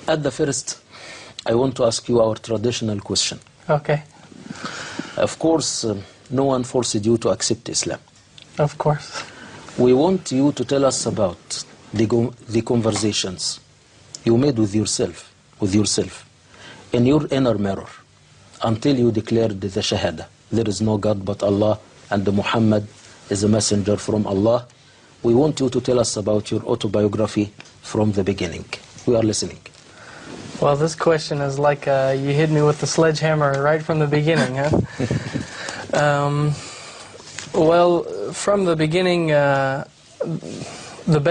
At the first, I want to ask you our traditional question. Okay. Of course, no one forced you to accept Islam. Of course. We want you to tell us about the conversations you made with yourself, in your inner mirror, until you declared the Shahada. There is no God but Allah, and Muhammad is a messenger from Allah. We want you to tell us about your autobiography from the beginning. We are listening. Well, this question is like you hit me with the sledgehammer right from the beginning, huh? Well, from the beginning, the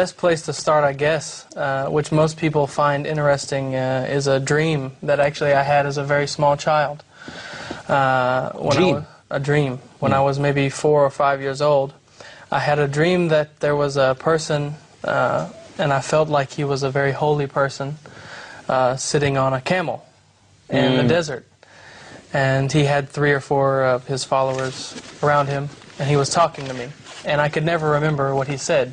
best place to start, I guess, which most people find interesting, is a dream that actually I had as a very small child. A dream. When I was maybe 4 or 5 years old, I had a dream that there was a person, and I felt like he was a very holy person, sitting on a camel in the desert. And he had 3 or 4 of his followers around him, and he was talking to me. And I could never remember what he said.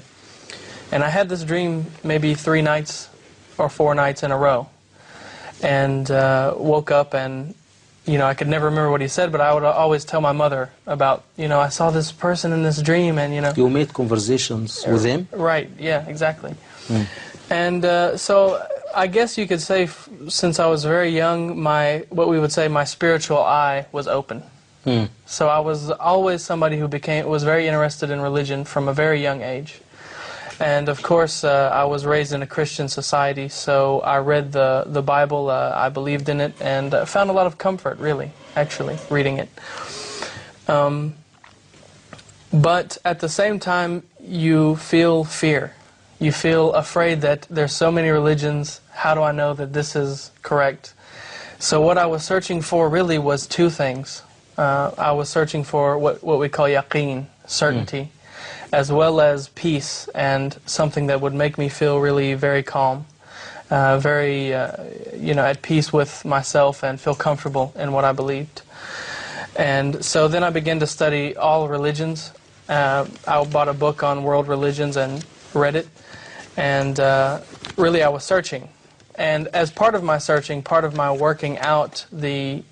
And I had this dream maybe 3 nights or 4 nights in a row. And woke up and, you know, I could never remember what he said, but I would always tell my mother about, you know, I saw this person in this dream, and, you know. You made conversations with him? Right, yeah, exactly. And so I guess you could say, since I was very young, what we would say, my spiritual eye was open. So I was always somebody who was very interested in religion from a very young age. And of course, I was raised in a Christian society, so I read the Bible, I believed in it, and found a lot of comfort, really, actually, reading it. But at the same time, you feel fear. You feel afraid that there's so many religions, how do I know that this is correct? So what I was searching for really was 2 things. I was searching for what we call yaqeen, certainty, as well as peace, and something that would make me feel really very calm, very, you know, at peace with myself and feel comfortable in what I believed. And so then I began to study all religions. I bought a book on world religions and read it, and really I was searching. And as part of my searching, part of my working out the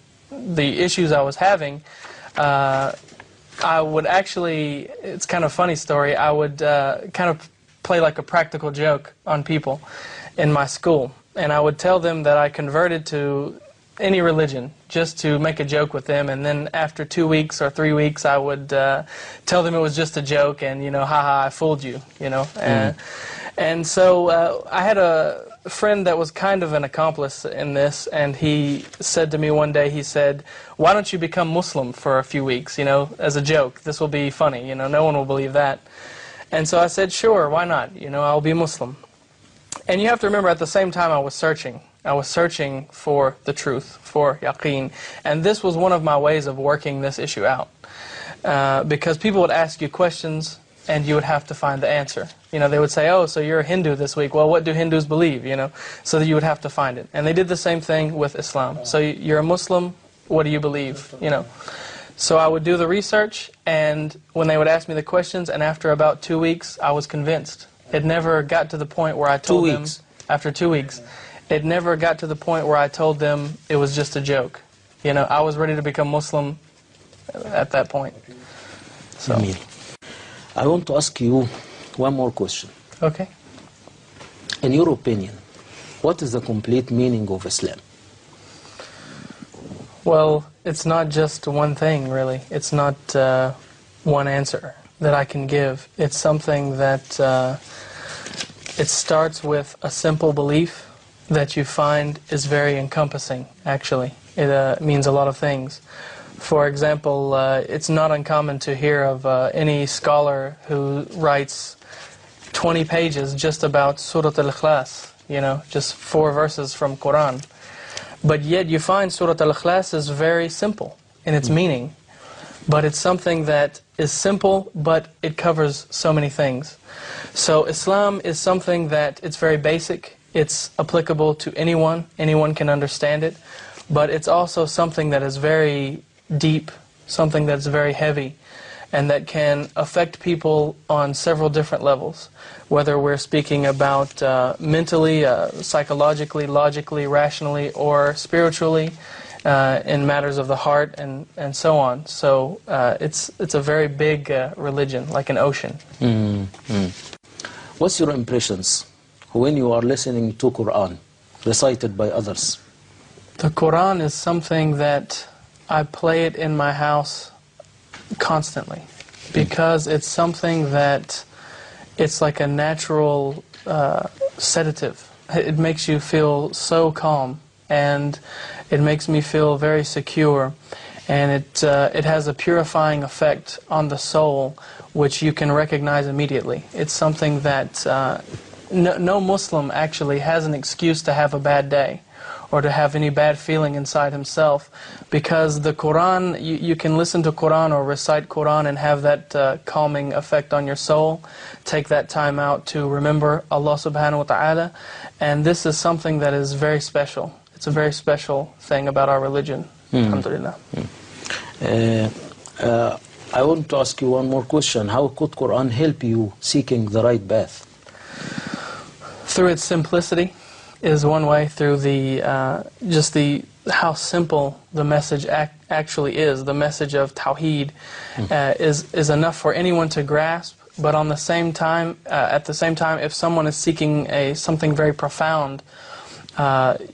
issues I was having, I would actually, it's kind of a funny story, I would kind of play like a practical joke on people in my school. And I would tell them that I converted to any religion just to make a joke with them, and then after 2 weeks or 3 weeks I would tell them it was just a joke, and, you know, haha, I fooled you, you know. And so I had a friend that was kind of an accomplice in this, and he said to me one day, he said, why don't you become Muslim for a few weeks, you know, as a joke, this will be funny, you know, no one will believe that. And so I said, sure, why not, you know, I'll be Muslim. And you have to remember, at the same time I was searching for the truth, for yaqeen, and this was one of my ways of working this issue out, because people would ask you questions and you would have to find the answer. You know, they would say, oh, so you're a Hindu this week. Well, what do Hindus believe, you know? So you would have to find it. And they did the same thing with Islam. So you're a Muslim, what do you believe, you know? So I would do the research, and when they would ask me the questions, and after about 2 weeks, I was convinced. It never got to the point where I told them, after 2 weeks, it never got to the point where I told them it was just a joke. You know, I was ready to become Muslim at that point. So. I want to ask you one more question. Okay. In your opinion, what is the complete meaning of Islam? Well, it's not just one thing, really. It's not one answer that I can give. It's something that it starts with a simple belief that you find is very encompassing, actually. It means a lot of things. For example, it's not uncommon to hear of any scholar who writes 20 pages just about Surat al-Ikhlas, you know, just 4 verses from Quran. But yet you find Surat al-Ikhlas is very simple in its meaning. But it's something that is simple, but it covers so many things. So Islam is something that it's very basic. It's applicable to anyone. Anyone can understand it. But it's also something that is very deep, something that's very heavy. and that can affect people on several different levels, whether we're speaking about mentally, psychologically, logically, rationally, or spiritually, in matters of the heart, and so on. So it's a very big religion, like an ocean. What's your impressions when you are listening to Quran recited by others? The Quran is something that I play it in my house constantly, because it's something that it's like a natural sedative. It makes you feel so calm, and it makes me feel very secure, and it has a purifying effect on the soul, which you can recognize immediately. It's something that no Muslim actually has an excuse to have a bad day or to have any bad feeling inside himself, because the Quran, you can listen to Quran or recite Quran and have that calming effect on your soul. Take that time out to remember Allah subhanahu wa ta'ala, and this is something that is very special. It's a very special thing about our religion. Alhamdulillah. I want to ask you one more question. How could Quran help you seeking the right path? Through its simplicity is one way. Through how simple the message actually is. The message of Tawheed is enough for anyone to grasp. But on the same time, at the same time, if someone is seeking something very profound,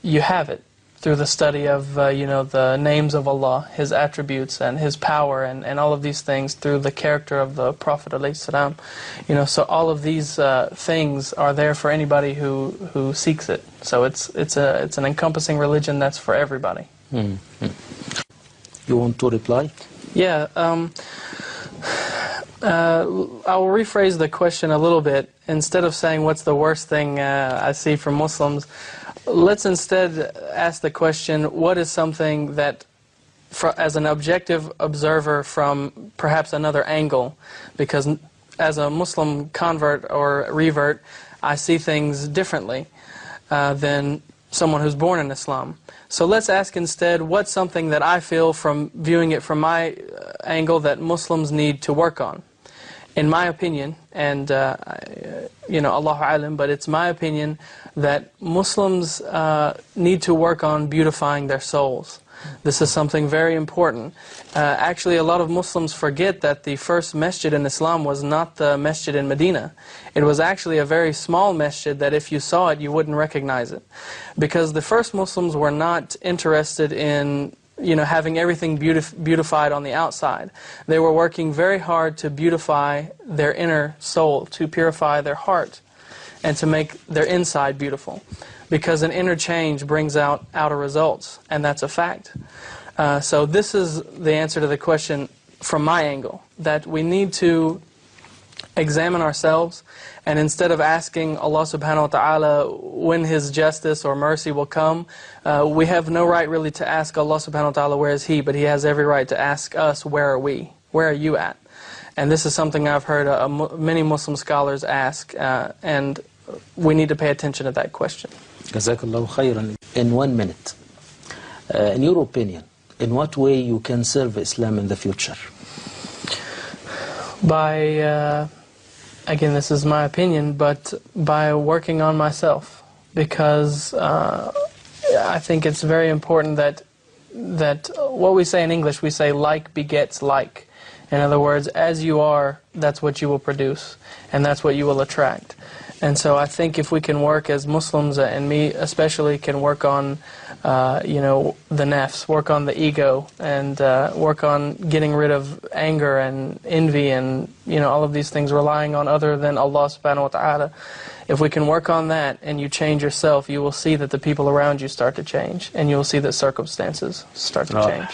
you have it through the study of the names of Allah, His attributes and His power, and all of these things, through the character of the Prophet ﷺ. So all of these things are there for anybody who seeks it. So it's an encompassing religion that's for everybody. You want to reply? Yeah. I'll rephrase the question a little bit. Instead of saying what's the worst thing I see from Muslims, let's instead ask the question, what is something that, as an objective observer from perhaps another angle, because as a Muslim convert or revert, I see things differently than someone who's born in Islam. So let's ask instead, what's something that I feel from viewing it from my angle that Muslims need to work on? In my opinion, and Allahu Alam, but it's my opinion that Muslims need to work on beautifying their souls. This is something very important. Actually, a lot of Muslims forget that the first masjid in Islam was not the masjid in Medina. It was actually a very small masjid that if you saw it, you wouldn't recognize it. Because the first Muslims were not interested in having everything beautified on the outside. They were working very hard to beautify their inner soul, to purify their heart, and to make their inside beautiful. Because an inner change brings out outer results, and that's a fact. So this is the answer to the question from my angle, that we need to examine ourselves, and instead of asking Allah subhanahu wa ta'ala when His justice or mercy will come, we have no right really to ask Allah subhanahu wa ta'ala where is He, but He has every right to ask us where are we, where are you at? And this is something I've heard many Muslim scholars ask, and we need to pay attention to that question. Jazakallahu khairan. In 1 minute, in your opinion, in what way you can serve Islam in the future? By, again, this is my opinion, but by working on myself. Because I think it's very important that what we say in English, we say like begets like. In other words, as you are, that's what you will produce, and that's what you will attract. And so I think if we can work as Muslims, and me especially, can work on, the nafs, work on the ego, and work on getting rid of anger and envy and, all of these things, relying on other than Allah subhanahu wa ta'ala. If we can work on that and you change yourself, you will see that the people around you start to change, and you will see that circumstances start to change.